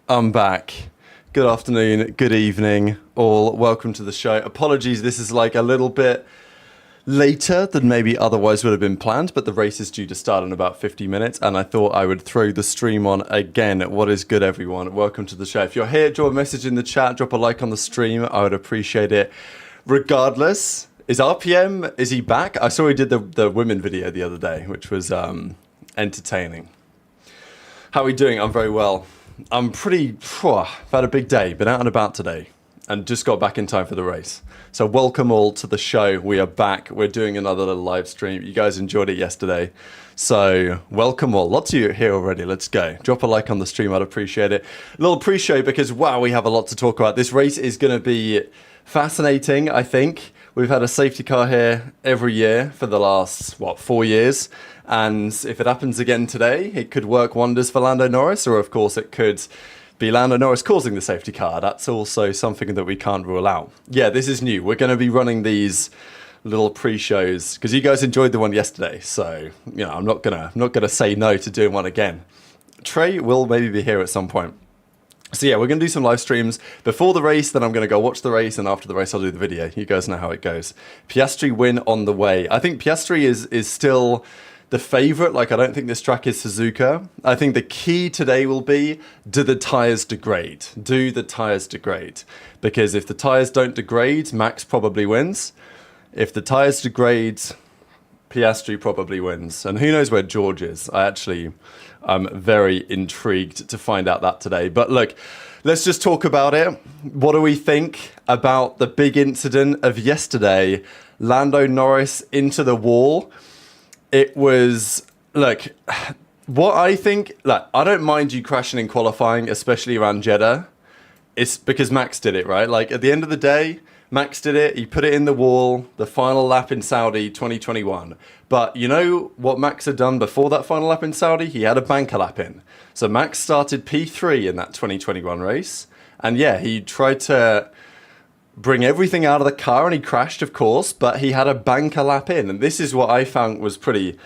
I'm back. Good afternoon, good evening, all. Welcome to the show. Apologies, this is like a little bit later than maybe otherwise would have been planned, but the race is due to start in about 50 minutes, and I thought I would throw the stream on again. What is good, everyone? Welcome to the show. If you're here, drop a message in the chat, drop a like on the stream. I would appreciate it. Regardless, is RPM, is he back? I saw he did the women video the other day, which was entertaining. How are we doing? I'm very well. I'm I've had a big day, been out and about today, and just got back in time for the race. So welcome all to the show. We are back. We're doing another little live stream. You guys enjoyed it yesterday. So welcome all. Lots of you here already. Let's go. Drop a like on the stream. I'd appreciate it. A little pre-show because, wow, we have a lot to talk about. This race is going to be fascinating, I think. We've had a safety car here every year for the last, 4 years? And if it happens again today, it could work wonders for Lando Norris, or of course it could be Lando Norris causing the safety car. That's also something that we can't rule out. Yeah, this is new. We're going to be running these little pre-shows because you guys enjoyed the one yesterday. So, I'm not gonna say no to doing one again. Trey will maybe be here at some point. So yeah, we're going to do some live streams before the race, then I'm going to go watch the race, and after the race I'll do the video. You guys know how it goes. Piastri win on the way. I think Piastri is still the favourite. Like, I don't think this track is Suzuka. I think the key today will be, do the tyres degrade? Do the tyres degrade? Because if the tyres don't degrade, Max probably wins. If the tyres degrade, Piastri probably wins. And who knows where George is? I'm very intrigued to find out that today. But look, let's just talk about it. What do we think about the big incident of yesterday? Lando Norris into the wall. It was, look, what I think, I don't mind you crashing in qualifying, especially around Jeddah. It's because Max did it, right? Like, at the end of the day, Max did it. He put it in the wall, the final lap in Saudi 2021. But you know what Max had done before that final lap in Saudi? He had a banker lap in. So Max started P3 in that 2021 race. And yeah, he tried to bring everything out of the car, and he crashed, of course, but he had a banker lap in. And this is what I found was pretty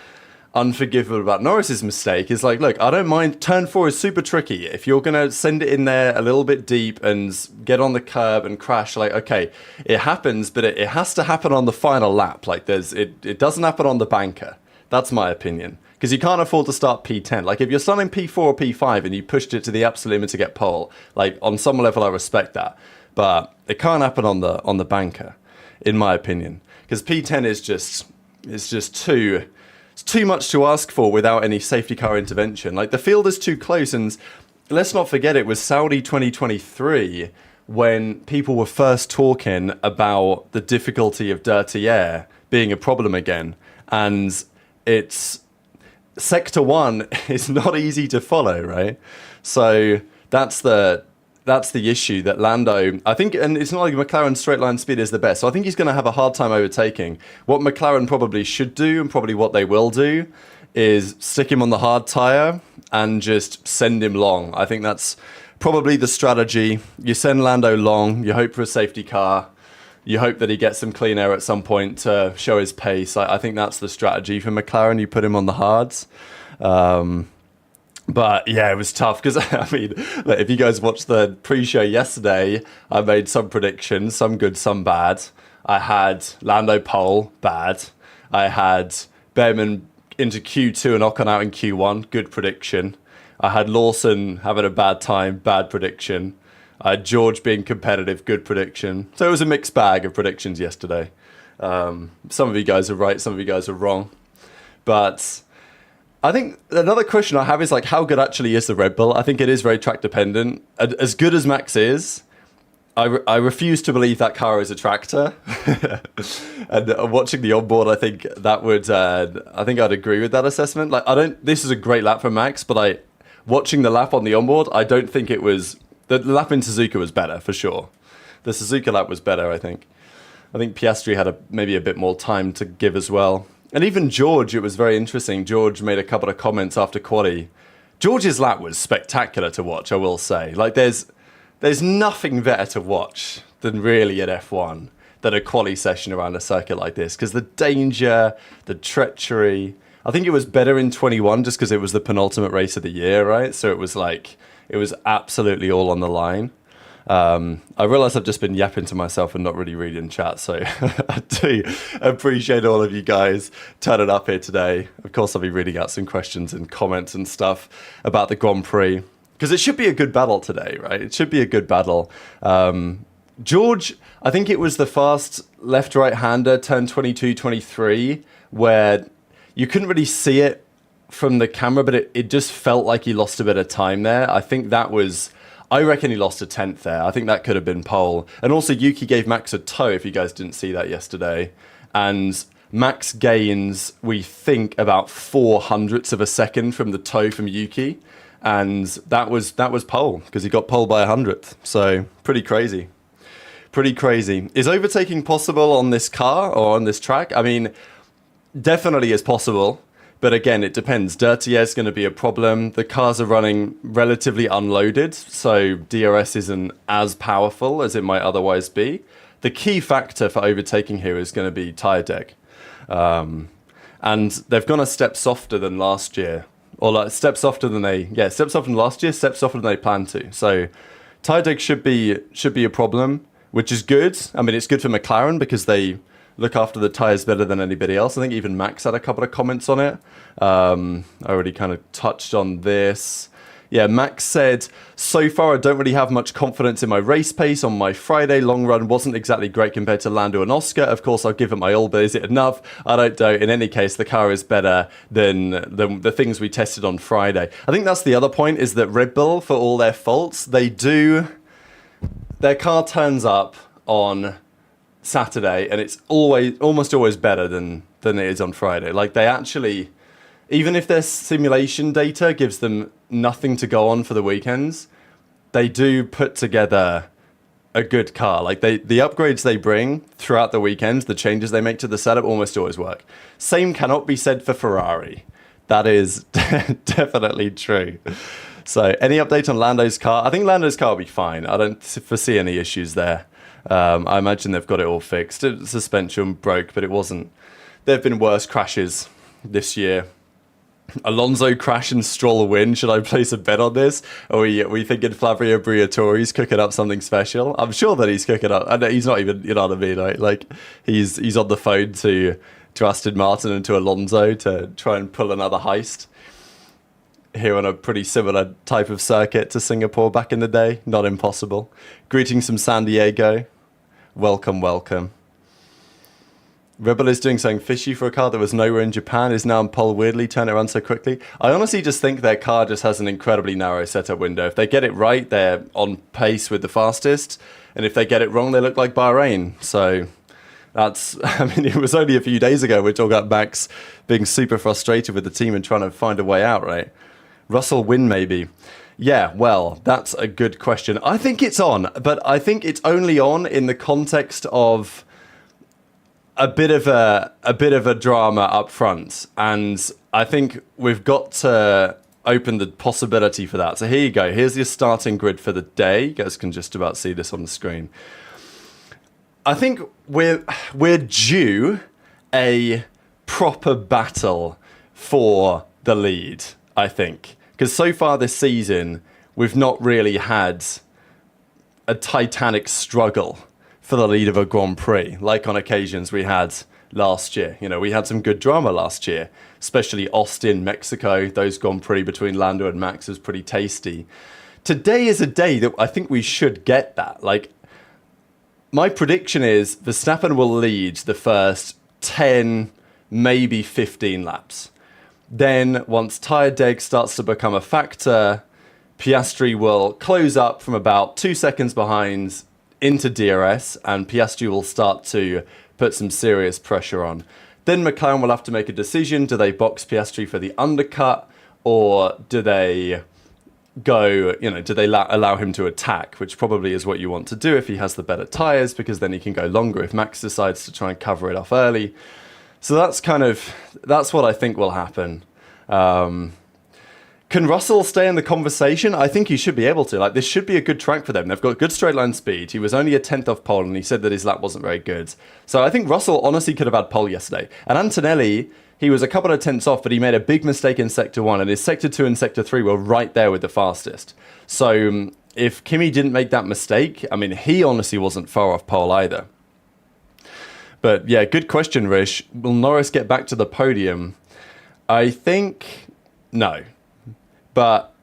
unforgivable about Norris's mistake. Is like, look, I don't mind. Turn 4 is super tricky. If you're going to send it in there a little bit deep and get on the curb and crash, like, okay, it happens, but it has to happen on the final lap. Like, it doesn't happen on the banker. That's my opinion. Because you can't afford to start P10. Like, if you're starting P4 or P5 and you pushed it to the absolute limit to get pole, like, on some level I respect that. But it can't happen on the banker, in my opinion. Because P10 is just too much to ask for without any safety car intervention. Like, the field is too close, and let's not forget it was Saudi 2023 when people were first talking about the difficulty of dirty air being a problem again. And it's Sector 1 is not easy to follow, right? So that's the issue that Lando, I think, and it's not like McLaren's straight line speed is the best. So I think he's going to have a hard time overtaking. What McLaren probably should do, and probably what they will do, is stick him on the hard tyre and just send him long. I think that's probably the strategy. You send Lando long, you hope for a safety car, you hope that he gets some clean air at some point to show his pace. I think that's the strategy for McLaren. You put him on the hards. But yeah, it was tough because, I mean, look, if you guys watched the pre-show yesterday, I made some predictions, some good, some bad. I had Lando pole, bad. I had Behrman into Q2 and Ocon out in Q1, good prediction. I had Lawson having a bad time, bad prediction. I had George being competitive, good prediction. So it was a mixed bag of predictions yesterday. Some of you guys are right, some of you guys are wrong. But I think another question I have is, like, how good actually is the Red Bull? I think it is very track dependent. As good as Max is, I refuse to believe that car is a tractor. And watching the onboard, I think that would, I think I'd agree with that assessment. Like, this is a great lap for Max, but watching the lap on the onboard, I don't think it was, the lap in Suzuka was better for sure. The Suzuka lap was better, I think. I think Piastri had maybe a bit more time to give as well. And even George, it was very interesting. George made a couple of comments after quali. George's lap was spectacular to watch, I will say. Like, there's nothing better to watch than really at F1 than a quali session around a circuit like this. Because the danger, the treachery. I think it was better in 21 just because it was the penultimate race of the year, right? So it was like, It was absolutely all on the line. I realize I've just been yapping to myself and not really reading chat, so I do appreciate all of you guys turning up here today. Of course, I'll be reading out some questions and comments and stuff about the Grand Prix, because it should be a good battle today, right? It should be a good battle. George, I think it was the fast left-right-hander, turn 22-23, where you couldn't really see it from the camera, but it just felt like he lost a bit of time there. I think that was... I reckon he lost a tenth there. I think that could have been pole. And also Yuki gave Max a toe, if you guys didn't see that yesterday. And Max gains, we think, about 0.04 of a second from the toe from Yuki. And that was pole, because he got pole by 100th. So pretty crazy. Pretty crazy. Is overtaking possible on this car or on this track? I mean, definitely is possible. But again, it depends. Dirty air is going to be a problem. The cars are running relatively unloaded, so DRS isn't as powerful as it might otherwise be. The key factor for overtaking here is going to be tyre deck. And they've gone a step softer than last year. Or like step softer than step softer than last year, step softer than they planned to. So tyre deck should be a problem, which is good. I mean, it's good for McLaren because they look after the tyres better than anybody else. I think even Max had a couple of comments on it. I already kind of touched on this. Yeah, Max said, so far I don't really have much confidence in my race pace. On my Friday long run wasn't exactly great compared to Lando and Oscar. Of course, I'll give it my all, but is it enough? I don't know. In any case, the car is better than the things we tested on Friday. I think that's the other point, is that Red Bull, for all their faults, their car turns up on Saturday and it's almost always better than it is on Friday. Like, they actually, even if their simulation data gives them nothing to go on for the weekends, they do put together a good car. Like, the upgrades they bring throughout the weekends, the changes they make to the setup almost always work. Same cannot be said for Ferrari. That is definitely true. So any update on Lando's car? I think Lando's car will be fine. I don't foresee any issues there. I imagine they've got it all fixed. Suspension broke, but it wasn't. There have been worse crashes this year. Alonso crash and Stroll win. Should I place a bet on this? Are we thinking Flavio Briatore's cooking up something special? I'm sure that he's cooking up. I know he's not even, you know what I mean? Right? Like, he's on the phone to Aston Martin and to Alonso to try and pull another heist here on a pretty similar type of circuit to Singapore back in the day. Not impossible. Greetings from San Diego. Welcome, welcome. Rebel is doing something fishy for a car that was nowhere in Japan, is now in pole weirdly, turn it around so quickly. I honestly just think their car just has an incredibly narrow setup window. If they get it right, they're on pace with the fastest. And if they get it wrong, they look like Bahrain. So that's, I mean, it was only a few days ago we talked about Max being super frustrated with the team and trying to find a way out, right? Russell win maybe. Yeah, well, that's a good question. I think it's on, but I think it's only on in the context of a bit of a drama up front, and I think we've got to open the possibility for that. So here you go. Here's your starting grid for the day. You guys can just about see this on the screen. I think we're due a proper battle for the lead, I think. Because so far this season, we've not really had a titanic struggle for the lead of a Grand Prix, like on occasions we had last year. You know, we had some good drama last year, especially Austin, Mexico. Those Grand Prix between Lando and Max was pretty tasty. Today is a day that I think we should get that. Like, my prediction is Verstappen will lead the first 10, maybe 15 laps. Then, once tyre deg starts to become a factor, Piastri will close up from about 2 seconds behind into DRS, and Piastri will start to put some serious pressure on. Then McLaren will have to make a decision. Do they box Piastri for the undercut, or do they go, do they allow him to attack, which probably is what you want to do if he has the better tyres, because then he can go longer if Max decides to try and cover it off early. So that's what I think will happen. Can Russell stay in the conversation? I think he should be able to. Like, this should be a good track for them. They've got good straight line speed. He was only a 10th off pole, and he said that his lap wasn't very good. So I think Russell honestly could have had pole yesterday. And Antonelli, he was a couple of tenths off, but he made a big mistake in Sector 1, and his Sector 2 and Sector 3 were right there with the fastest. So if Kimi didn't make that mistake, I mean, he honestly wasn't far off pole either. But yeah, good question, Rish. Will Norris get back to the podium? I think no. But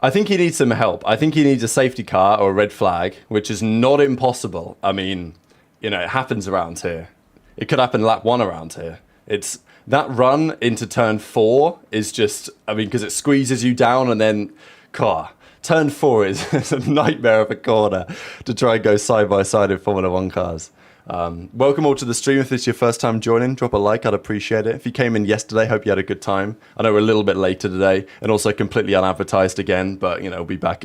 I think he needs some help. I think he needs a safety car or a red flag, which is not impossible. I mean, it happens around here. It could happen lap 1 around here. It's that run into turn 4 is just, because it squeezes you down, and then turn 4 is a nightmare of a corner to try and go side by side in Formula 1 cars. Welcome all to the stream. If this is your first time joining, drop a like, I'd appreciate it. If you came in yesterday, hope you had a good time. I know we're a little bit later today, and also completely unadvertised again, but we'll be back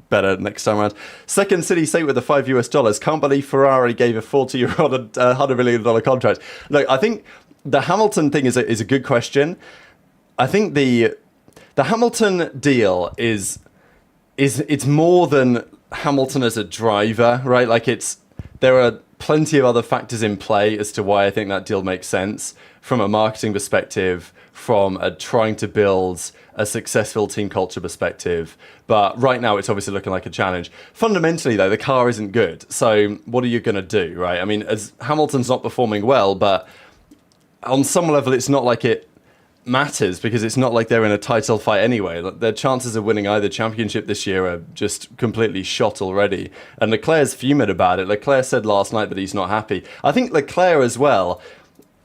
better next time around. Second City State with the $5 US. Can't believe Ferrari gave a 40-year-old a $100 million contract. Look, I think the Hamilton thing is a good question. I think the Hamilton deal is it's more than Hamilton as a driver, right? Like there are plenty of other factors in play as to why I think that deal makes sense from a marketing perspective, from trying to build a successful team culture perspective. But right now it's obviously looking like a challenge. Fundamentally though, the car isn't good. So what are you going to do, right? I mean, as Hamilton's not performing well, but on some level it's not like it matters, because it's not like they're in a title fight anyway. Their chances of winning either championship this year are just completely shot already. And Leclerc's fuming about it. Leclerc said last night that he's not happy. I think Leclerc as well.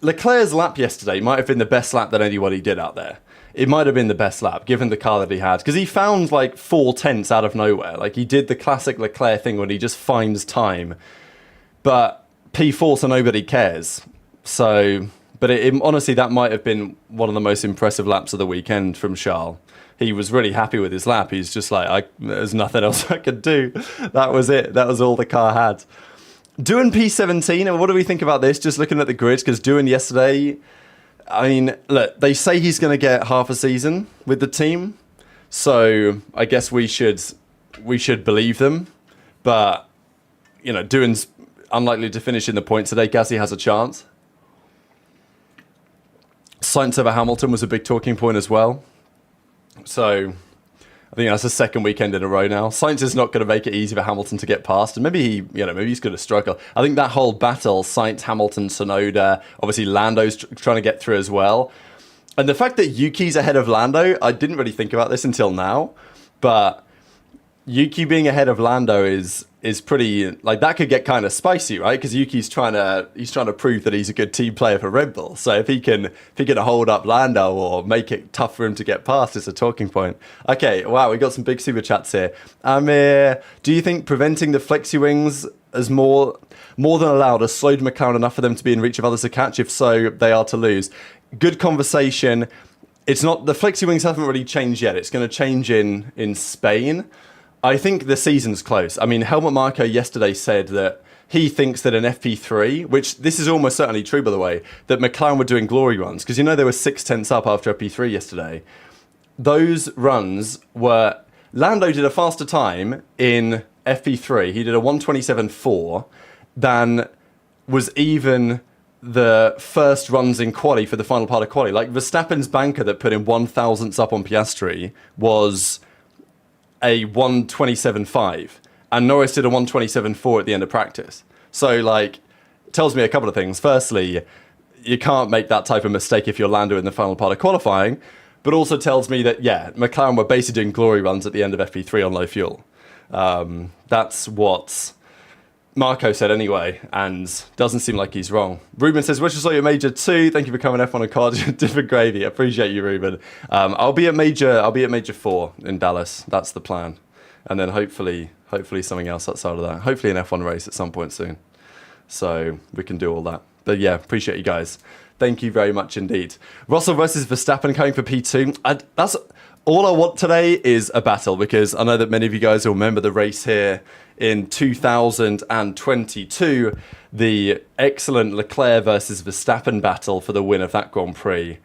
Leclerc's lap yesterday might have been the best lap that anybody did out there. It might have been the best lap, given the car that he had. Because he found like 4 tenths out of nowhere. Like he did the classic Leclerc thing when he just finds time. But P4, so nobody cares. So... But honestly, that might have been one of the most impressive laps of the weekend from Charles. He was really happy with his lap. He's just like, there's nothing else I could do. That was it. That was all the car had. Doing P17, and what do we think about this? Just looking at the grids, because doing yesterday, I mean, look, they say he's going to get half a season with the team. So I guess we should believe them. But, Doing's unlikely to finish in the points today. Gasly has a chance. Sainz over Hamilton was a big talking point as well. So I think that's the second weekend in a row now. Sainz is not going to make it easy for Hamilton to get past, and maybe he's going to struggle. I think that whole battle, Sainz, Hamilton, Tsunoda, obviously Lando's trying to get through as well. And the fact that Yuki's ahead of Lando, I didn't really think about this until now, but Yuki being ahead of Lando is pretty, like, that could get kind of spicy, right? Because Yuki's trying to prove that he's a good team player for Red Bull. So if he can hold up Lando or make it tough for him to get past, it's a talking point. Okay, wow, we got some big super chats here. Amir, do you think preventing the flexi wings as more than allowed has slowed McLaren enough for them to be in reach of others to catch? If so, they are to lose. Good conversation. It's not, the flexi wings haven't really changed yet. It's going to change in Spain. I think the season's close. I mean, Helmut Marko yesterday said that he thinks that an FP3, which this is almost certainly true, by the way, that McLaren were doing glory runs, because they were 6 tenths up after FP3 yesterday. Those runs were, Lando did a faster time in FP3. He did a 1:27.4 than was even the first runs in quali for the final part of quali. Like Verstappen's banker that put in 1,000ths up on Piastri was a 1:27.5, and Norris did a 1:27.4 at the end of practice. So, like, it tells me a couple of things. Firstly, you can't make that type of mistake if you're Lando in the final part of qualifying, but also tells me that, yeah, McLaren were basically doing glory runs at the end of FP3 on low fuel. That's what Marco said anyway, and doesn't seem like he's wrong. Ruben says, "Wish I saw you at Major 2. Thank you for coming F1 and card. Different gravy. Appreciate you, Ruben. I'll be at Major 4 in Dallas. That's the plan. And then hopefully something else outside of that. Hopefully an F1 race at some point soon. So we can do all that. But yeah, appreciate you guys. Thank you very much indeed. Russell versus Verstappen coming for P2. That's all I want today is a battle, because I know that many of you guys will remember the race here in 2022, the excellent Leclerc versus Verstappen battle for the win of that Grand Prix.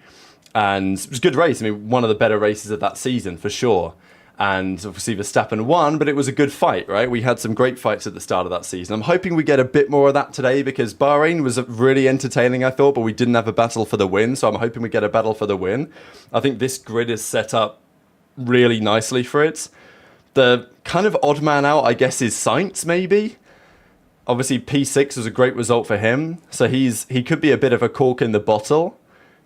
And it was a good race. I mean, one of the better races of that season, for sure. And obviously Verstappen won, but it was a good fight, right? We had some great fights at the start of that season. I'm hoping we get a bit more of that today because Bahrain was really entertaining, I thought, but we didn't have a battle for the win. So I'm hoping we get a battle for the win. I think this grid is set up really nicely for it. The kind of odd man out, I guess, is Sainz, maybe. Obviously, P6 was a great result for him. So he could be a bit of a cork in the bottle,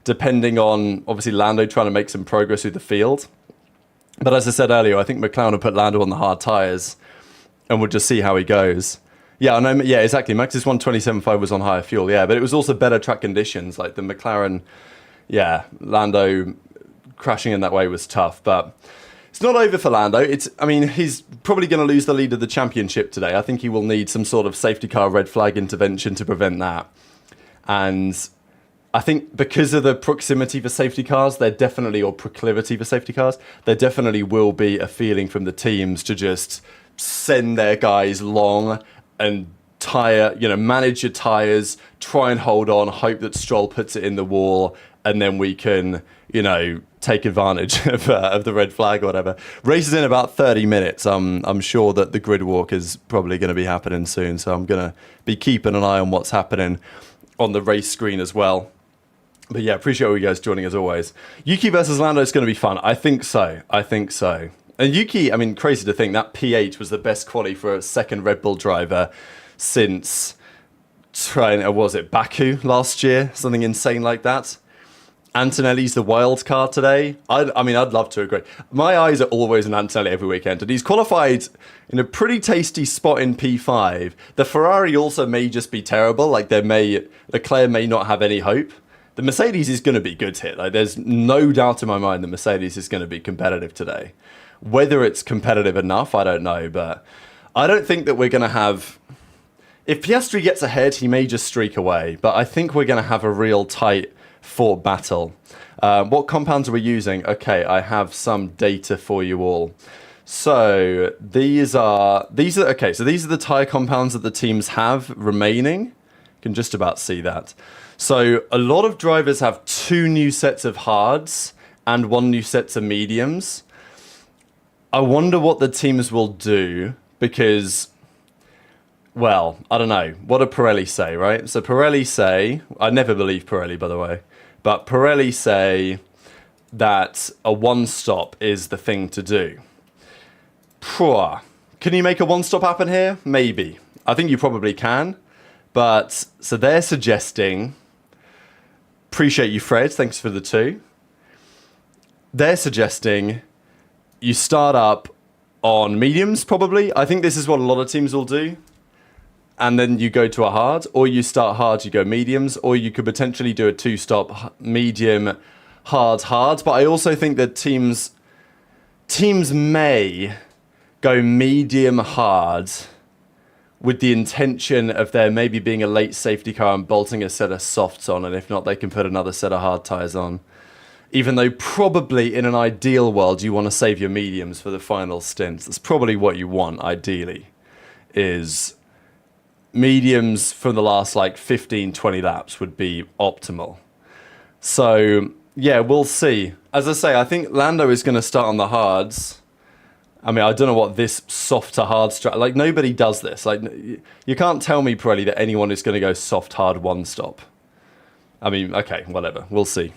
depending on, obviously, Lando trying to make some progress through the field. But as I said earlier, I think McLaren will put Lando on the hard tyres and we'll just see how he goes. Yeah, I know. Yeah, exactly. Max's 127.5 was on higher fuel. Yeah, but it was also better track conditions. Like the McLaren, yeah, Lando crashing in that way was tough. But it's not over for Lando. He's probably going to lose the lead of the championship today. I think he will need some sort of safety car red flag intervention to prevent that. And I think because of the proximity for safety cars, or proclivity for safety cars, there definitely will be a feeling from the teams to just send their guys long and manage your tyres, try and hold on, hope that Stroll puts it in the wall, and then we can, take advantage of the red flag or whatever. Race is in about 30 minutes. I'm sure that the grid walk is probably going to be happening soon, so I'm going to be keeping an eye on what's happening on the race screen as well. But yeah, appreciate all you guys joining as always. Yuki versus Lando is going to be fun. I think so. And Yuki, crazy to think that P8 was the best quali for a second Red Bull driver since, Baku last year? Something insane like that. Antonelli's the wild card today. I'd love to agree. My eyes are always on Antonelli every weekend, and he's qualified in a pretty tasty spot in P5. The Ferrari also may just be terrible. Leclerc may not have any hope. The Mercedes is going to be good here. There's no doubt in my mind the Mercedes is going to be competitive today. Whether it's competitive enough, I don't know. But I don't think that we're going to have... If Piastri gets ahead, he may just streak away. But I think we're going to have a real tight fought battle. What compounds are we using? Okay, I have some data for you all. So these are the tyre compounds that the teams have remaining. You can just about see that. So a lot of drivers have 2 new sets of hards and 1 new set of mediums. I wonder what the teams will do because, well, I don't know. What do Pirelli say, right? So Pirelli say, I never believe Pirelli, by the way, but Pirelli say that a one-stop is the thing to do. Can you make a one-stop happen here? Maybe. I think you probably can. But, so they're suggesting... Appreciate you, Fred. Thanks for the 2. They're suggesting you start up on mediums, probably. I think this is what a lot of teams will do. And then you go to a hard, or you start hard, you go mediums, or you could potentially do a 2-stop medium, hard. But I also think that teams may go medium hard with the intention of there maybe being a late safety car and bolting a set of softs on, and if not, they can put another set of hard tyres on. Even though probably in an ideal world, you want to save your mediums for the final stints. That's probably what you want, ideally, is mediums for the last 15, 20 laps would be optimal. So, yeah, we'll see. As I say, I think Lando is going to start on the hards. I don't know what this soft to hard strat... nobody does this. You can't tell me, Pirelli, that anyone is going to go soft, hard, one-stop. Okay, whatever. We'll see.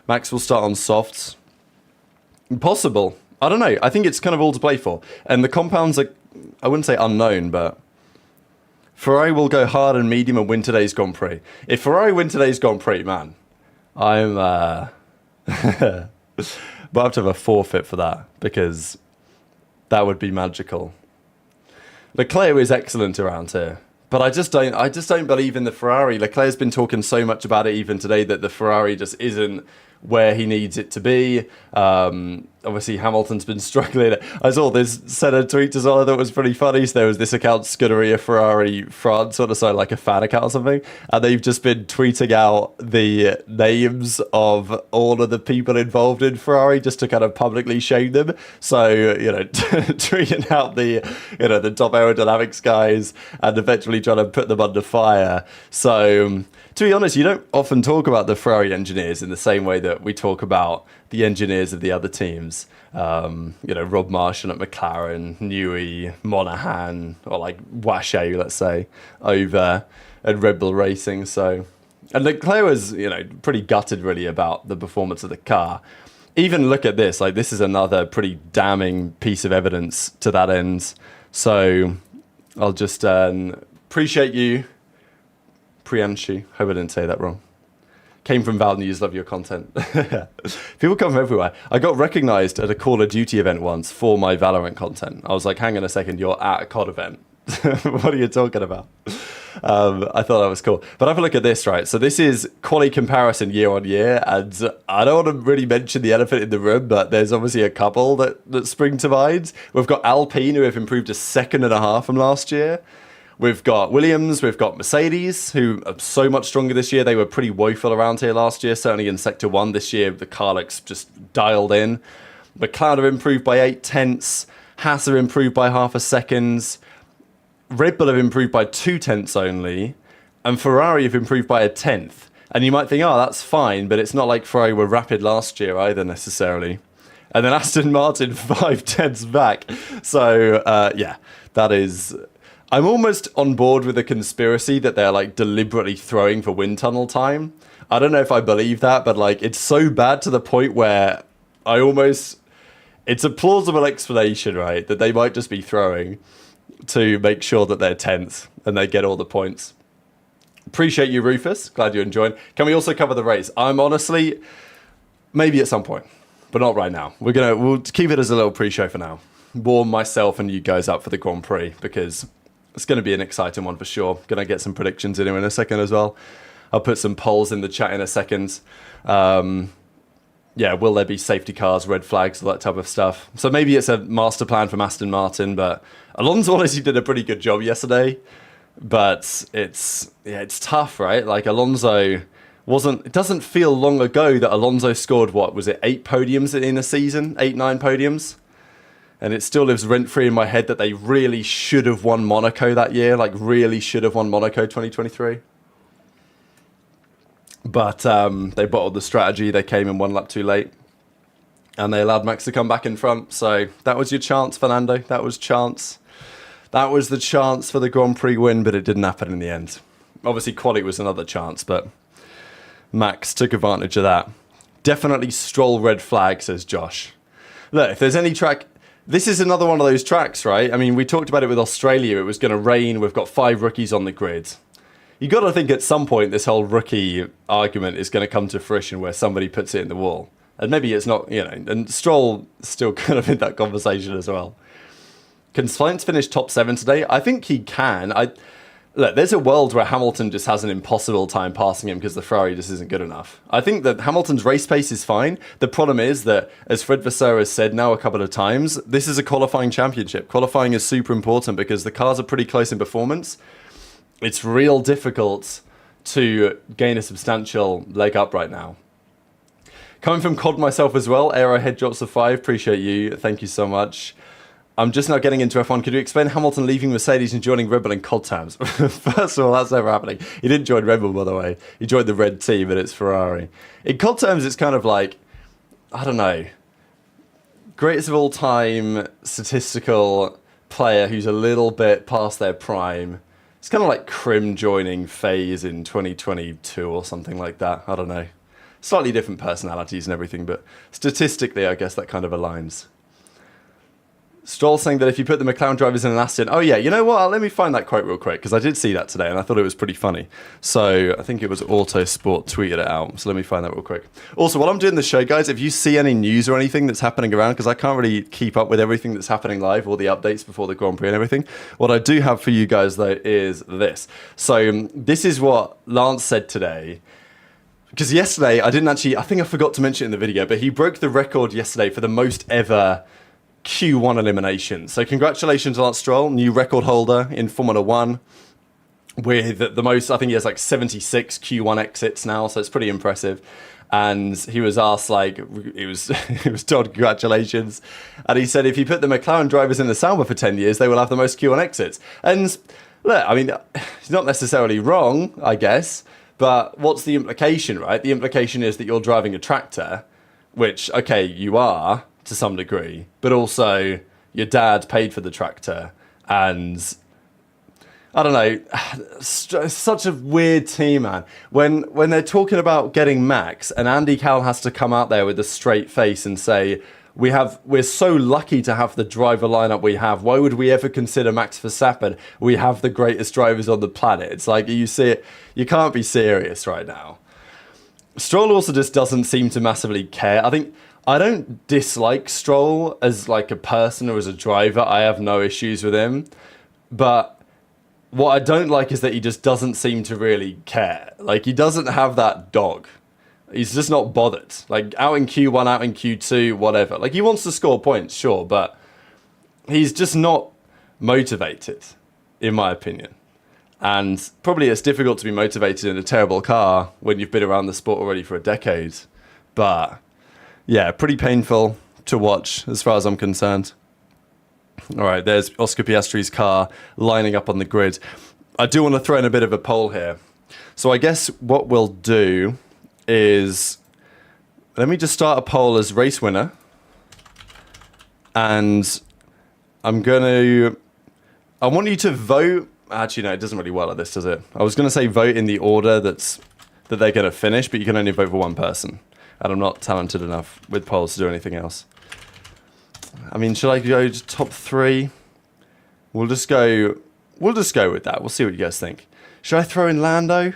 Max will start on softs. Possible. I don't know. I think it's kind of all to play for. And the compounds are, I wouldn't say unknown, but... Ferrari will go hard and medium and win today's Grand Prix. If Ferrari win today's Grand Prix, man, I'm... But I have to have a forfeit for that because that would be magical. Leclerc is excellent around here, but I just don't believe in the Ferrari. Leclerc's been talking so much about it even today that the Ferrari just isn't where he needs it to be. Obviously, Hamilton's been struggling. I saw this set of tweets as well that was pretty funny. So there was this account, Scuderia Ferrari France, a fan account or something, and they've just been tweeting out the names of all of the people involved in Ferrari just to kind of publicly shame them. So, tweeting out the top aerodynamics guys and eventually trying to put them under fire. So... To be honest, you don't often talk about the Ferrari engineers in the same way that we talk about the engineers of the other teams. Rob Marshall at McLaren, Newey, Monahan, or like Washay, let's say, over at Red Bull Racing. So, and Leclerc was, pretty gutted really about the performance of the car. Even look at this, like this is another pretty damning piece of evidence to that end. So I'll just appreciate you, Priyanshu. Hope I didn't say that wrong. Came from Val News, love your content. People come from everywhere. I got recognized at a Call of Duty event once for my Valorant content. I was like, hang on a second, you're at a COD event. What are you talking about? I thought that was cool. But have a look at this, right? So this is quali comparison year on year. And I don't want to really mention the elephant in the room, but there's obviously a couple that spring to mind. We've got Alpine, who have improved a second and a half from last year. We've got Williams, we've got Mercedes, who are so much stronger this year. They were pretty woeful around here last year, certainly in Sector 1 this year. The car looks just dialed in. McLaren have improved by 0.8. Haas have improved by half a second. Red Bull have improved by 0.2 only. And Ferrari have improved by 1/10. And you might think, oh, that's fine, but it's not like Ferrari were rapid last year either necessarily. And then Aston Martin 0.5 back. So, that is... I'm almost on board with the conspiracy that they're like deliberately throwing for wind tunnel time. I don't know if I believe that, but like it's so bad to the point where it's a plausible explanation, right? That they might just be throwing to make sure that they're 10th and they get all the points. Appreciate you, Rufus. Glad you're enjoying. Can we also cover the race? I'm honestly, maybe at some point, but not right now. We'll keep it as a little pre-show for now. Warm myself and you guys up for the Grand Prix because it's going to be an exciting one for sure. Going to get some predictions in a second as well. I'll put some polls in the chat in a second. Will there be safety cars, red flags, all that type of stuff? So maybe it's a master plan from Aston Martin, but Alonso honestly did a pretty good job yesterday. But it's tough, right? Like Alonso it doesn't feel long ago that Alonso scored, 8 podiums in a season? 8-9 podiums? And it still lives rent-free in my head that they really should have won Monaco that year. Like, really should have won Monaco 2023. But they bottled the strategy. They came in 1 lap too late. And they allowed Max to come back in front. So that was your chance, Fernando. That was chance. That was the chance for the Grand Prix win, but it didn't happen in the end. Obviously, quali was another chance, but Max took advantage of that. Definitely Stroll red flag, says Josh. Look, if there's any track... This is another one of those tracks, right? I mean, we talked about it with Australia. It was going to rain. We've got 5 rookies on the grid. You got to think at some point this whole rookie argument is going to come to fruition where somebody puts it in the wall. And maybe it's not, and Stroll still kind of in that conversation as well. Can Sainz finish top 7 today? I think he can. Look, there's a world where Hamilton just has an impossible time passing him because the Ferrari just isn't good enough. I think that Hamilton's race pace is fine. The problem is that, as Fred Vasseur has said now a couple of times, this is a qualifying championship. Qualifying is super important because the cars are pretty close in performance. It's real difficult to gain a substantial leg up right now. Coming from COD myself as well, Arrowhead drops a 5. Appreciate you. Thank you so much. I'm just now getting into F1. Could you explain Hamilton leaving Mercedes and joining Red Bull in COD terms? First of all, that's never happening. He didn't join Red Bull, by the way. He joined the red team, and it's Ferrari. In COD terms, it's kind of like, I don't know, greatest of all time statistical player who's a little bit past their prime. It's kind of like Krim joining FaZe in 2022 or something like that. I don't know. Slightly different personalities and everything, but statistically, I guess that kind of aligns. Stroll saying that if you put the McLaren drivers in an Aston... Oh, yeah, you know what? Let me find that quote real quick, because I did see that today, and I thought it was pretty funny. So I think it was Autosport tweeted it out. So let me find that real quick. Also, while I'm doing the show, guys, if you see any news or anything that's happening around, because I can't really keep up with everything that's happening live, all the updates before the Grand Prix and everything, what I do have for you guys, though, is this. So this is what Lance said today. Because yesterday, I think I forgot to mention it in the video, but he broke the record yesterday for the most ever Q1 elimination. So congratulations, Lance Stroll, new record holder in Formula 1 with the most, I think he has like 76 Q1 exits now, so it's pretty impressive. And he was asked, he was told congratulations. And he said if you put the McLaren drivers in the Sauber for 10 years, they will have the most Q1 exits. And look, I mean, he's not necessarily wrong, I guess, But what's the implication, right? The implication is that you're driving a tractor, which, okay, you are to some degree, but also your dad paid for the tractor. And I don't know, it's such a weird team, man. When they're talking about getting Max, and Andy Cowell has to come out there with a straight face and say, we're so lucky to have the driver lineup we have. Why would we ever consider Max Verstappen? We have the greatest drivers on the planet. It's like, you see it, you can't be serious right now. Stroll also just doesn't seem to massively care. I don't dislike Stroll as like a person or as a driver. I have no issues with him. But what I don't like is that he just doesn't seem to really care. Like, he doesn't have that dog. He's just not bothered. Like, out in Q1, out in Q2, whatever. Like, he wants to score points, sure, but he's just not motivated, in my opinion. And probably it's difficult to be motivated in a terrible car when you've been around the sport already for a decade. But, yeah, pretty painful to watch as far as I'm concerned. All right, there's Oscar Piastri's car lining up on the grid. I do want to throw in a bit of a poll here. So I guess what we'll do is, let me just start a poll as race winner. And I want you to vote. Actually, no, it doesn't really work like this, does it? I was going to say vote in the order that they're going to finish, but you can only vote for one person. And I'm not talented enough with polls to do anything else. I mean, should I go to top 3? We'll just go with that. We'll see what you guys think. Should I throw in Lando?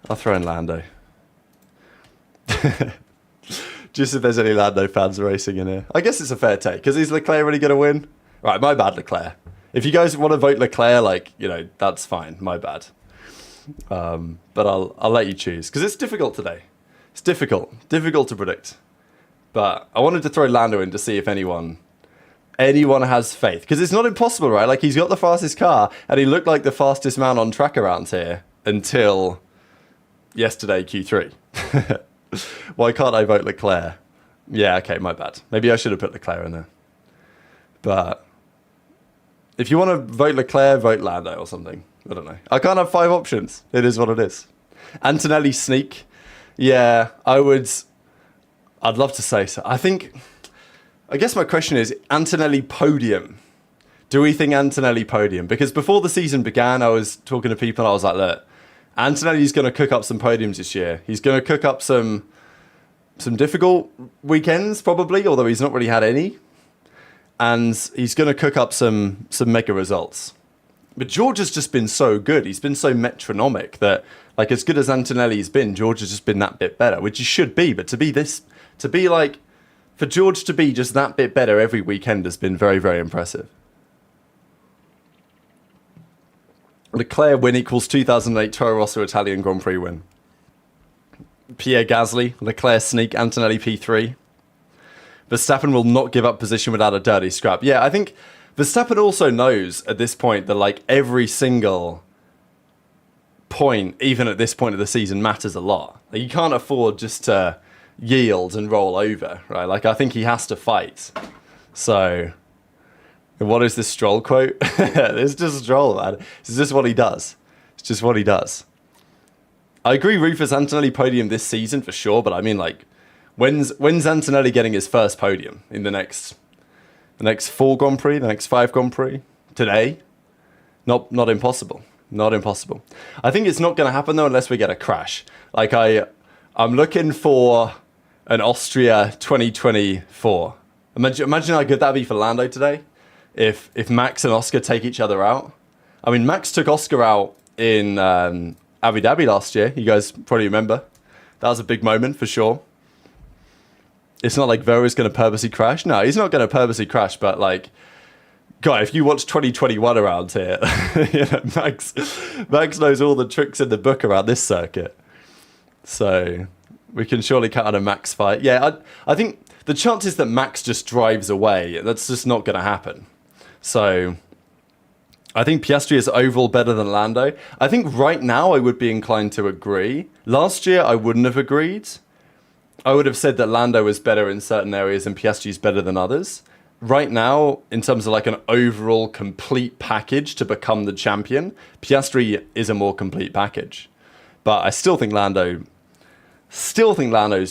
I'll throw in Lando. Just if there's any Lando fans racing in here. I guess it's a fair take, because is Leclerc really going to win? Right, my bad, Leclerc. If you guys want to vote Leclerc, like, you know, that's fine. My bad. But I'll let you choose, because it's difficult today. It's difficult to predict. But I wanted to throw Lando in to see if anyone has faith, because it's not impossible, right? Like, he's got the fastest car, and he looked like the fastest man on track around here until yesterday, Q3. Why can't I vote Leclerc? Yeah, okay, my bad. Maybe I should have put Leclerc in there. But if you want to vote Leclerc, vote Lando or something. I don't know. I can't have 5 options. It is what it is. Antonelli sneak. Yeah, I'd love to say so. I guess my question is, Antonelli podium. Do we think Antonelli podium? Because before the season began, I was talking to people and I was like, look, Antonelli's going to cook up some podiums this year. He's going to cook up some difficult weekends, probably, although he's not really had any. And he's going to cook up some mega results. But George has just been so good. He's been so metronomic that, like, as good as Antonelli's been, George has just been that bit better, which he should be. But for George to be just that bit better every weekend has been very, very impressive. Leclerc win equals 2008 Toro Rosso Italian Grand Prix win. Pierre Gasly, Leclerc sneak, Antonelli P3. Verstappen will not give up position without a dirty scrap. Yeah, I think Verstappen also knows at this point that, like, every single point, even at this point of the season, matters a lot. Like, you can't afford just to yield and roll over, right? Like, I think he has to fight. So, what is this Stroll quote? It's just Stroll, man. It's just what he does. It's just what he does. I agree, Rufus, Antonelli podium this season for sure, but I mean, like, when's Antonelli getting his first podium? In the next 4 Grand Prix, the next 5 Grand Prix? Today? Not impossible. Not impossible. I think it's not going to happen, though, unless we get a crash. Like, I'm looking for an Austria 2024. Imagine how good that'd be for Lando today. If Max and Oscar take each other out. I mean, Max took Oscar out in Abu Dhabi last year. You guys probably remember. That was a big moment for sure. It's not like Vero's going to purposely crash. No, he's not going to purposely crash, but, like, God, if you watch 2021 around here, you know, Max knows all the tricks in the book around this circuit. So we can surely count on a Max fight. Yeah, I think the chances that Max just drives away, that's just not going to happen. So I think Piastri is overall better than Lando. I think right now I would be inclined to agree. Last year I wouldn't have agreed. I would have said that Lando was better in certain areas and Piastri is better than others. Right now, in terms of like an overall complete package to become the champion, Piastri is a more complete package. But I still think Lando's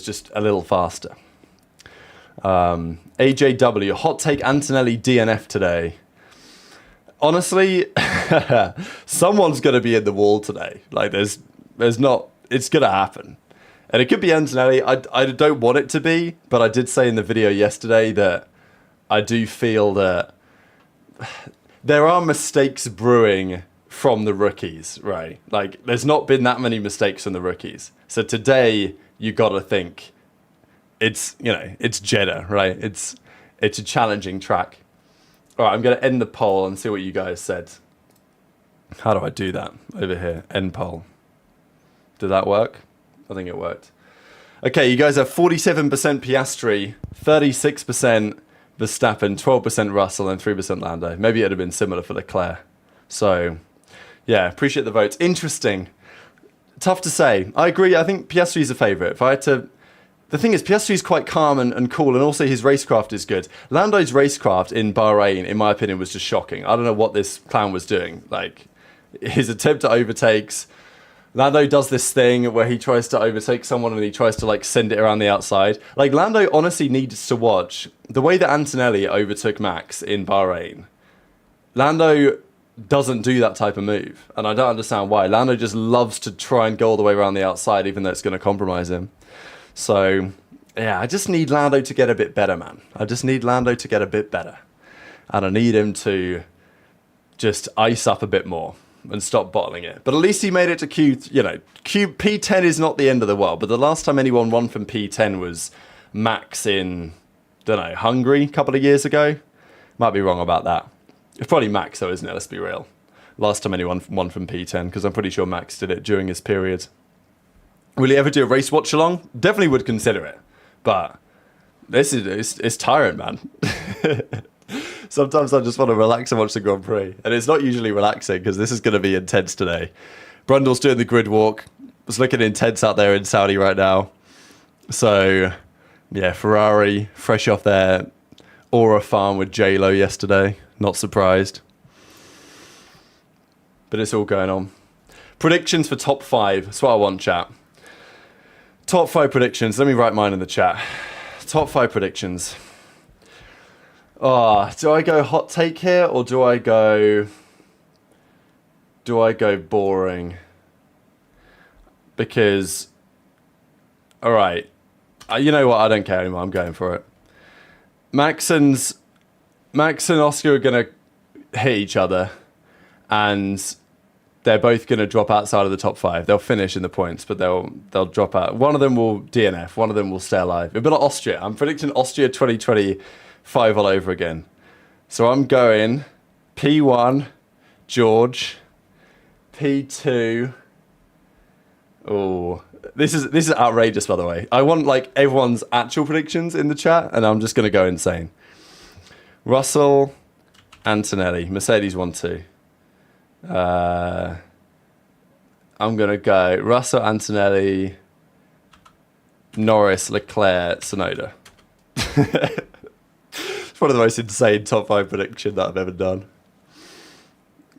just a little faster. AJW, hot take Antonelli DNF today. Honestly, someone's going to be in the wall today. Like, there's not, it's going to happen. And it could be Antonelli. I don't want it to be, but I did say in the video yesterday that I do feel that there are mistakes brewing from the rookies, right? Like, there's not been that many mistakes from the rookies. So today, you got to think it's Jeddah, right? It's a challenging track. All right, I'm going to end the poll and see what you guys said. How do I do that? Over here, end poll. Did that work? I think it worked. Okay, you guys have 47% Piastri, 36% Verstappen, 12% Russell, and 3% Lando. Maybe it'd have been similar for Leclerc. So, yeah, appreciate the votes. Interesting. Tough to say. I agree. I think Piastri's a favourite. If I had to... The thing is, Piastri's quite calm and cool, and also his racecraft is good. Lando's racecraft in Bahrain, in my opinion, was just shocking. I don't know what this clown was doing. Like, his attempt at overtakes... Lando does this thing where he tries to overtake someone and he tries to, like, send it around the outside. Like, Lando honestly needs to watch the way that Antonelli overtook Max in Bahrain. Lando doesn't do that type of move, and I don't understand why. Lando just loves to try and go all the way around the outside, even though it's going to compromise him. So, yeah, I just need Lando to get a bit better, man. I just need Lando to get a bit better. And I need him to just ice up a bit more and stop bottling it. But at least he made it to P10 is not the end of the world. But the last time anyone won from P10 was Max in, Hungary a couple of years ago. Might be wrong about that. It's probably Max though, isn't it? Let's be real. Last time anyone won from P10, because I'm pretty sure Max did it during his period. Will he ever do a race watch along? Definitely would consider it. But this is it's tiring, man. Sometimes I just want to relax and watch the Grand Prix. And it's not usually relaxing because this is going to be intense today. Brundle's doing the grid walk. It's looking intense out there in Saudi right now. So, yeah, Ferrari, fresh off their Aura farm with J-Lo yesterday. Not surprised. But it's all going on. Predictions for top 5. That's what I want, chat. Top 5 predictions. Let me write mine in the chat. Top 5 predictions. Oh, do I go hot take here or do I go boring? Because, all right, you know what? I don't care anymore. I'm going for it. Max and Oscar are going to hit each other, and they're both going to drop outside of the top 5. They'll finish in the points, but they'll drop out. One of them will DNF. One of them will stay alive. It'll be like Austria. I'm predicting Austria 2025 all over again. So I'm going P1, George, P2. Oh, this is outrageous, by the way. I want like everyone's actual predictions in the chat, and I'm just going to go insane. Russell, Antonelli, Mercedes 1-2. I'm going to go Russell, Antonelli, Norris, Leclerc, Tsunoda. It's one of the most insane top 5 predictions that I've ever done.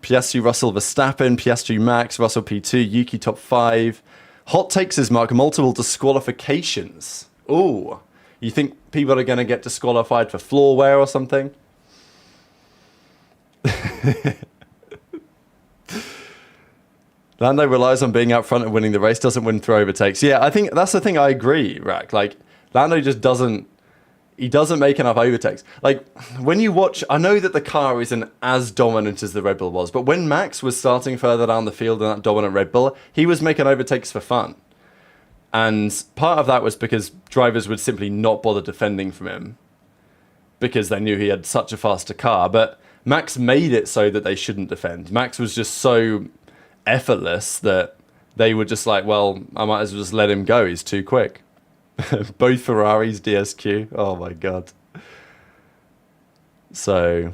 Piastri, Russell, Verstappen, Piastri, Max, Russell, P2, Yuki, top 5. Hot takes is mark multiple disqualifications. Ooh, you think people are going to get disqualified for floor wear or something? Lando relies on being out front and winning the race, doesn't win through overtakes. Yeah, I think that's the thing. I agree, Rack. Like, Lando just doesn't make enough overtakes. Like, when you watch, I know that the car isn't as dominant as the Red Bull was, but when Max was starting further down the field in that dominant Red Bull, he was making overtakes for fun. And part of that was because drivers would simply not bother defending from him because they knew he had such a faster car. But Max made it so that they shouldn't defend. Max was just so effortless that they were just like, well, I might as well just let him go. He's too quick. Both Ferraris, DSQ. Oh my god. So,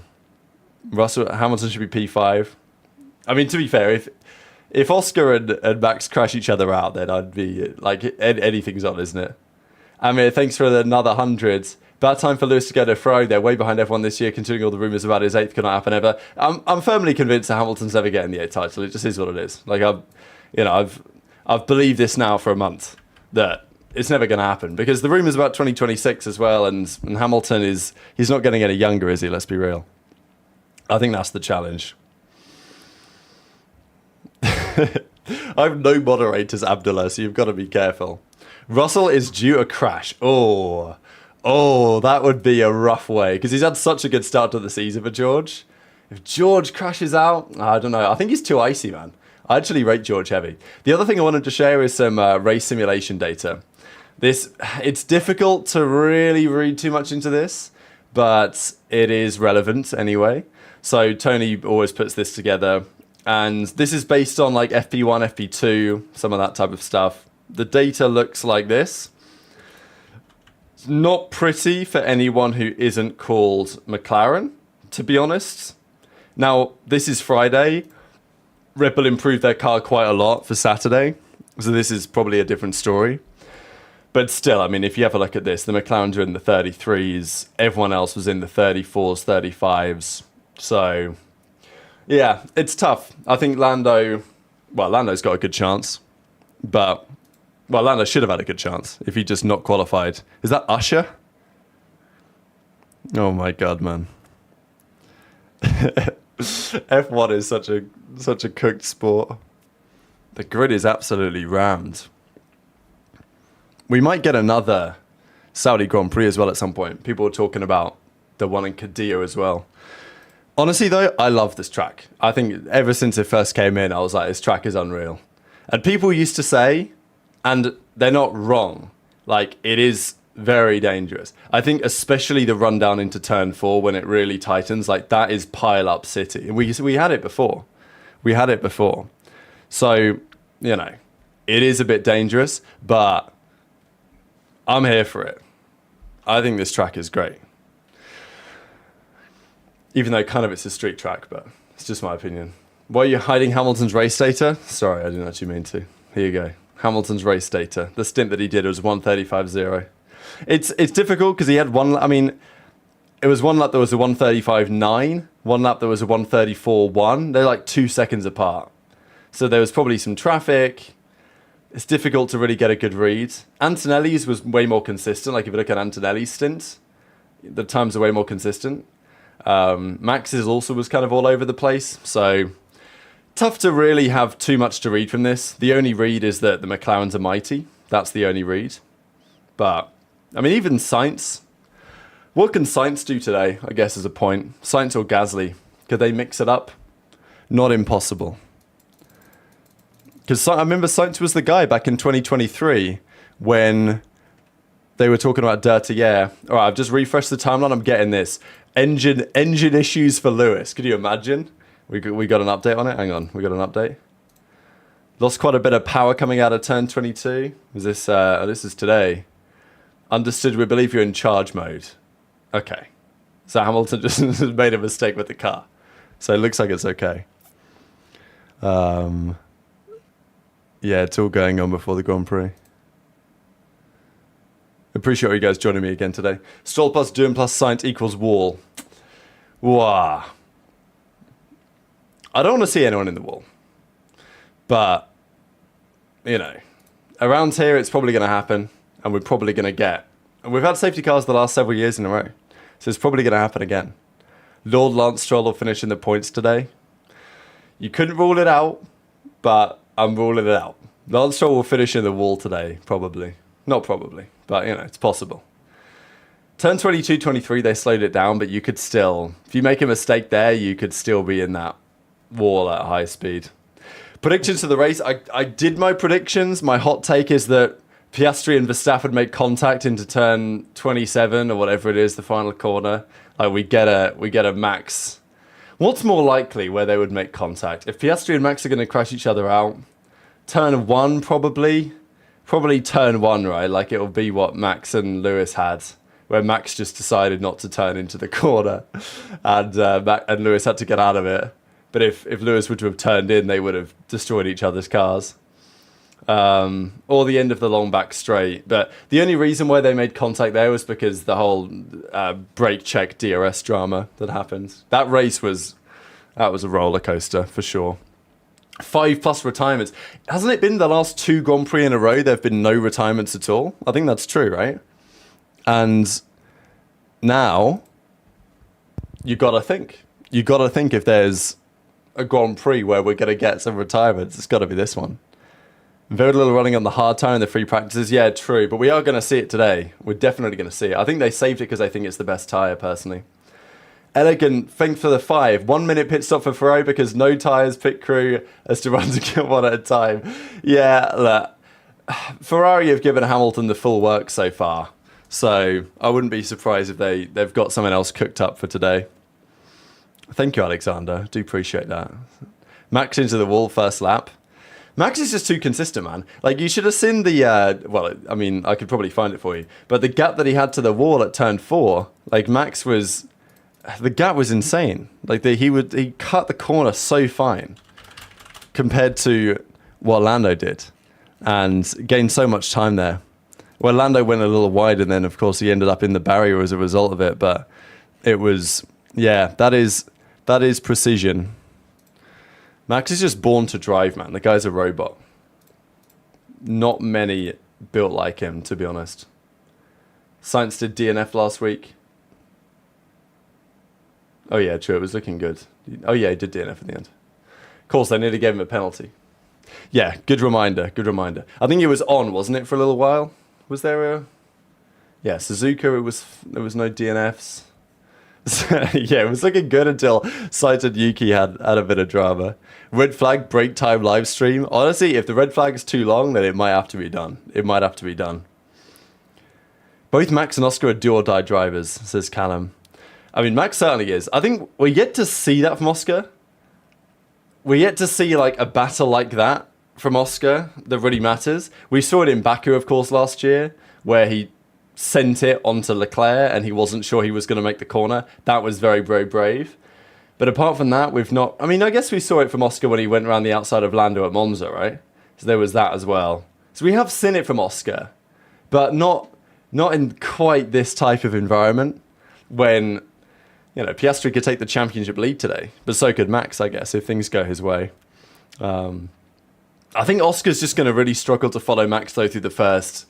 Russell Hamilton should be P5. I mean, to be fair, if Oscar and Max crash each other out, then I'd be like, anything's on, isn't it? Amir, thanks for another 100. Bad time for Lewis to go to Ferrari. They're way behind everyone this year, considering all the rumours about his 8th cannot happen ever. I'm firmly convinced that Hamilton's never getting the 8th title. It just is what it is. Like, I've believed this now for a month, that it's never going to happen, because the rumours about 2026 as well, and Hamilton he's not getting any younger, is he? Let's be real. I think that's the challenge. I have no moderators, Abdullah, so you've got to be careful. Russell is due a crash. Oh, that would be a rough way, because he's had such a good start to the season for George. If George crashes out, I don't know. I think he's too icy, man. I actually rate George heavy. The other thing I wanted to share is some race simulation data. It's difficult to really read too much into this, but it is relevant anyway. So Tony always puts this together. And this is based on like FP1, FP2, some of that type of stuff. The data looks like this. It's not pretty for anyone who isn't called McLaren, to be honest. Now, this is Friday. Red Bull improved their car quite a lot for Saturday. So this is probably a different story. But still, I mean, if you have a look at this, the McLarens are in the 33s. Everyone else was in the 34s, 35s. So... yeah, it's tough. I think Lando's got a good chance. But, Lando should have had a good chance if he just not qualified. Is that Usher? Oh my God, man. F1 is such a cooked sport. The grid is absolutely rammed. We might get another Saudi Grand Prix as well at some point. People are talking about the one in Qadiyah as well. Honestly, though, I love this track. I think ever since it first came in, I was like, this track is unreal. And people used to say, and they're not wrong, like, it is very dangerous. I think especially the run down into turn 4 when it really tightens, like, that is pile-up city. And we had it before. So, you know, it is a bit dangerous, but I'm here for it. I think this track is great. Even though kind of it's a street track, but it's just my opinion. Why are you hiding Hamilton's race data? Sorry, I didn't actually mean to. Here you go. Hamilton's race data. The stint that he did was 1:35.0. It's difficult because he had one... I mean, it was one lap that was a 1:35.9. One lap that was a 1:34.1. They're like 2 seconds apart. So there was probably some traffic. It's difficult to really get a good read. Antonelli's was way more consistent. Like if you look at Antonelli's stint, the times are way more consistent. Max's also was kind of all over the place, so tough to really have too much to read from this. The only read is that the McLarens are mighty. That's the only read. But, I mean, even Sainz. What can Sainz do today, I guess, is a point. Sainz or Gasly. Could they mix it up? Not impossible. Because I remember Sainz was the guy back in 2023 when they were talking about dirty air. All right, I've just refreshed the timeline. I'm getting this. Engine issues for Lewis. Could you imagine? We got an update on it. Hang on, we got an update. Lost quite a bit of power coming out of turn 22. Is this? This is today. Understood. We believe you're in charge mode. Okay. So Hamilton just made a mistake with the car. So it looks like it's okay. Yeah, it's all going on before the Grand Prix. Appreciate you guys joining me again today. Stroll plus Doom plus Sainz equals wall. Wow. I don't want to see anyone in the wall. But, you know, around here it's probably going to happen. And we're probably going to get... And we've had safety cars the last several years in a row. So it's probably going to happen again. Lord Lance Stroll will finish in the points today. You couldn't rule it out, but I'm ruling it out. Lance Stroll will finish in the wall today, probably. Not probably, but, you know, it's possible. Turn 22, 23, they slowed it down, but you could still... If you make a mistake there, you could still be in that wall at high speed. Predictions for the race. I did my predictions. My hot take is that Piastri and Verstappen make contact into turn 27 or whatever it is, the final corner. Like we get a Max. What's more likely where they would make contact? If Piastri and Max are going to crash each other out, turn 1 probably turn 1, right? Like it will be what Max and Lewis had, where Max just decided not to turn into the corner, and Lewis had to get out of it. But if Lewis were to have turned in, they would have destroyed each other's cars. Or the end of the long back straight. But the only reason why they made contact there was because the whole brake check DRS drama that happened. That race was a roller coaster for sure. 5+ retirements. Hasn't it been the last 2 Grand Prix in a row there have been no retirements at all? I think that's true, right? And now you got to think. You got to think if there's a Grand Prix where we're going to get some retirements, it's got to be this one. Very little running on the hard tire in the free practices. Yeah, true. But we are going to see it today. We're definitely going to see it. I think they saved it because I think it's the best tire, personally. Elegant, thanks for the 5. 1 minute pit stop for Ferrari because no tyres, pit crew, as to run to get one at a time. Yeah, look, Ferrari have given Hamilton the full work so far. So I wouldn't be surprised if they've got someone else cooked up for today. Thank you, Alexander. Do appreciate that. Max into the wall first lap. Max is just too consistent, man. Like, you should have seen the, well, I mean, I could probably find it for you. But the gap that he had to the wall at turn 4, like, Max was... The gap was insane. Like he cut the corner so fine compared to what Lando did, and gained so much time there. Well, Lando went a little wide, and then of course he ended up in the barrier as a result of it. But it was, yeah, that is precision. Max is just born to drive, man. The guy's a robot. Not many built like him, to be honest. Sainz did DNF last week. Oh yeah, true, it was looking good. Oh yeah, he did DNF in the end. Of course, they nearly gave him a penalty. Yeah, good reminder, good reminder. I think it was on, wasn't it, for a little while? Was there a... Yeah, Suzuka, there was no DNFs. Yeah, it was looking good until Saito and Yuki had a bit of drama. Red flag, break time live stream. Honestly, if the red flag is too long, then it might have to be done. It might have to be done. Both Max and Oscar are do or die drivers, says Callum. I mean, Max certainly is. I think we're yet to see that from Oscar. We're yet to see like a battle like that from Oscar that really matters. We saw it in Baku, of course, last year, where he sent it onto Leclerc and he wasn't sure he was going to make the corner. That was very, very brave. But apart from that, we've not... I mean, I guess we saw it from Oscar when he went around the outside of Lando at Monza, right? So there was that as well. So we have seen it from Oscar, but not in quite this type of environment when... You know, Piastri could take the championship lead today, but so could Max, I guess, if things go his way. I think Oscar's just going to really struggle to follow Max, though, through the first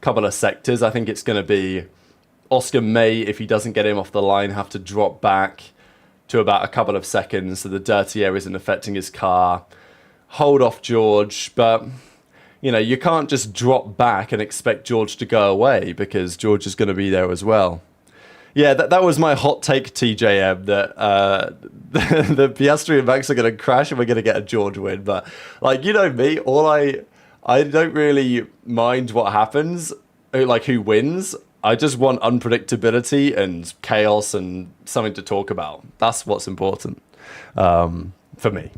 couple of sectors. I think it's going to be Oscar may, if he doesn't get him off the line, have to drop back to about a couple of seconds so the dirty air isn't affecting his car. Hold off George, but, you know, you can't just drop back and expect George to go away because George is going to be there as well. Yeah, that was my hot take, TJM, that the Piastri and Max are going to crash and we're going to get a George win. But, like, you know me, I don't really mind what happens, like who wins. I just want unpredictability and chaos and something to talk about. That's what's important for me.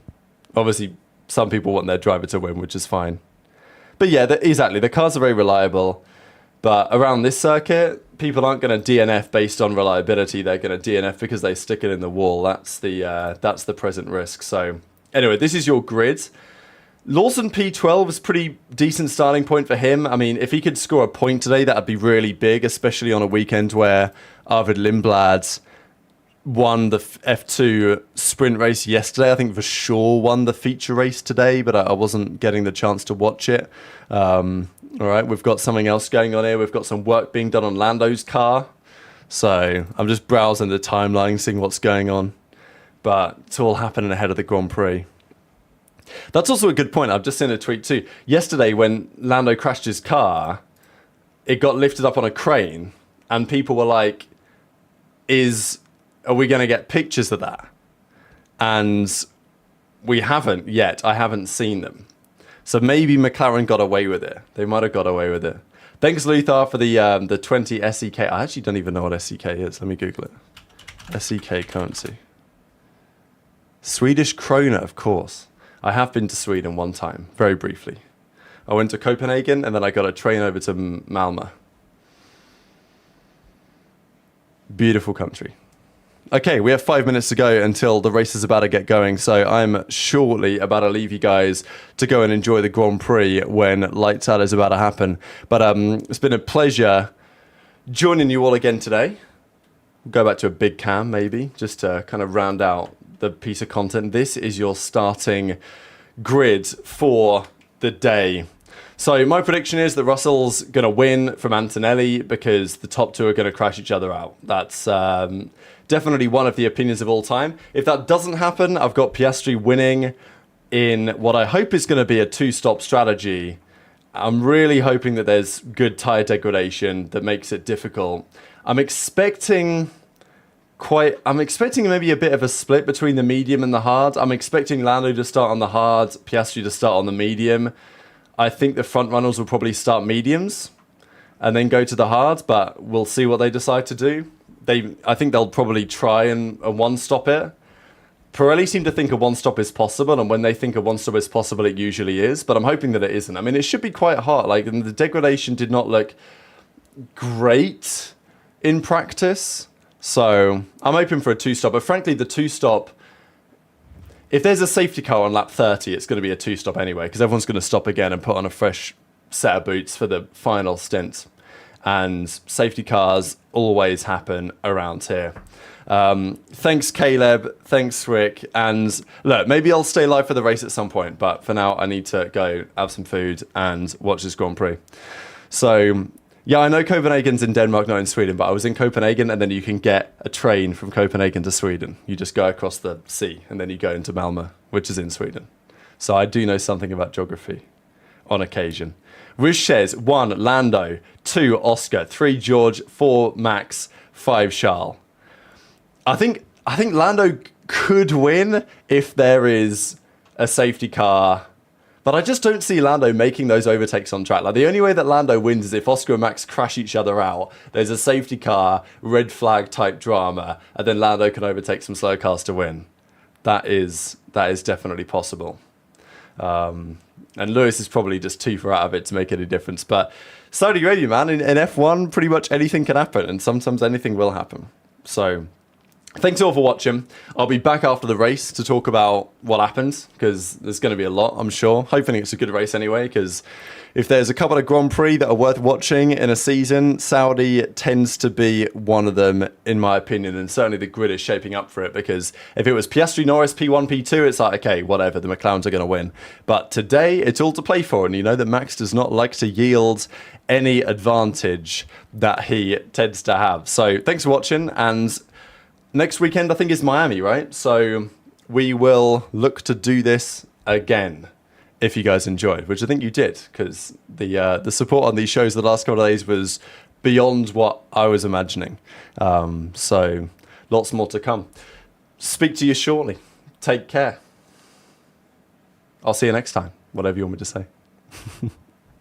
Obviously, some people want their driver to win, which is fine. But yeah, exactly. The cars are very reliable. But around this circuit, people aren't going to DNF based on reliability. They're going to DNF because they stick it in the wall. That's the present risk. So anyway, this is your grid. Lawson P12 is pretty decent starting point for him. I mean, if he could score a point today, that would be really big, especially on a weekend where Arvid Lindblad won the F2 sprint race yesterday. I think for sure won the feature race today, but I wasn't getting the chance to watch it. All right, we've got something else going on here. We've got some work being done on Lando's car. So I'm just browsing the timeline, seeing what's going on. But it's all happening ahead of the Grand Prix. That's also a good point. I've just seen a tweet too. Yesterday, when Lando crashed his car, it got lifted up on a crane. And people were like, are we going to get pictures of that? And we haven't yet. I haven't seen them. So maybe McLaren got away with it. They might have got away with it. Thanks, Luthar, for the 20 SEK. I actually don't even know what SEK is. Let me Google it. SEK currency. Swedish krona, of course. I have been to Sweden one time, very briefly. I went to Copenhagen and then I got a train over to Malmö. Beautiful country. Okay, we have 5 minutes to go until the race is about to get going, so I'm shortly about to leave you guys to go and enjoy the Grand Prix when lights out is about to happen. But it's been a pleasure joining you all again today. We'll go back to a big cam, maybe, just to kind of round out the piece of content. This is your starting grid for the day. So my prediction is that Russell's going to win from Antonelli because the top two are going to crash each other out. That's definitely one of the opinions of all time. If that doesn't happen, I've got Piastri winning in what I hope is going to be a two-stop strategy. I'm really hoping that there's good tyre degradation that makes it difficult. I'm expecting maybe a bit of a split between the medium and the hard. I'm expecting Lando to start on the hard, Piastri to start on the medium. I think the front runners will probably start mediums and then go to the hard, but we'll see what they decide to do. I think they'll probably try and one-stop it. Pirelli seem to think a one-stop is possible, and when they think a one-stop is possible, it usually is, but I'm hoping that it isn't. I mean, it should be quite hard. Like, the degradation did not look great in practice, so I'm hoping for a two-stop. But frankly, the two-stop, if there's a safety car on lap 30, it's going to be a two-stop anyway, because everyone's going to stop again and put on a fresh set of boots for the final stint. And safety cars always happen around here. Thanks, Caleb. Thanks, Rick. And look, maybe I'll stay live for the race at some point, but for now, I need to go have some food and watch this Grand Prix. So, yeah, I know Copenhagen's in Denmark, not in Sweden, but I was in Copenhagen, and then you can get a train from Copenhagen to Sweden. You just go across the sea, and then you go into Malmö, which is in Sweden. So I do know something about geography on occasion. Rish says 1, Lando, 2, Oscar, 3, George, 4, Max, 5, Charles. I think Lando could win if there is a safety car, but I just don't see Lando making those overtakes on track. Like, the only way that Lando wins is if Oscar and Max crash each other out. There's a safety car, red flag type drama, and then Lando can overtake some slow cars to win. That is definitely possible. And Lewis is probably just too far out of it to make any difference. But Saudi Arabia, man, in F1, pretty much anything can happen, and sometimes anything will happen. So, thanks all for watching. I'll be back after the race to talk about what happened, because there's going to be a lot, I'm sure. Hoping it's a good race anyway, because if there's a couple of Grand Prix that are worth watching in a season, Saudi tends to be one of them, in my opinion, and certainly the grid is shaping up for it, because if it was Piastri, Norris, P1, P2, it's like, okay, whatever, the McLarens are going to win. But today, it's all to play for, and you know that Max does not like to yield any advantage that he tends to have. So, thanks for watching, and next weekend, I think, is Miami, right? So we will look to do this again if you guys enjoyed, which I think you did, because the support on these shows the last couple of days was beyond what I was imagining. So lots more to come. Speak to you shortly. Take care. I'll see you next time, whatever you want me to say.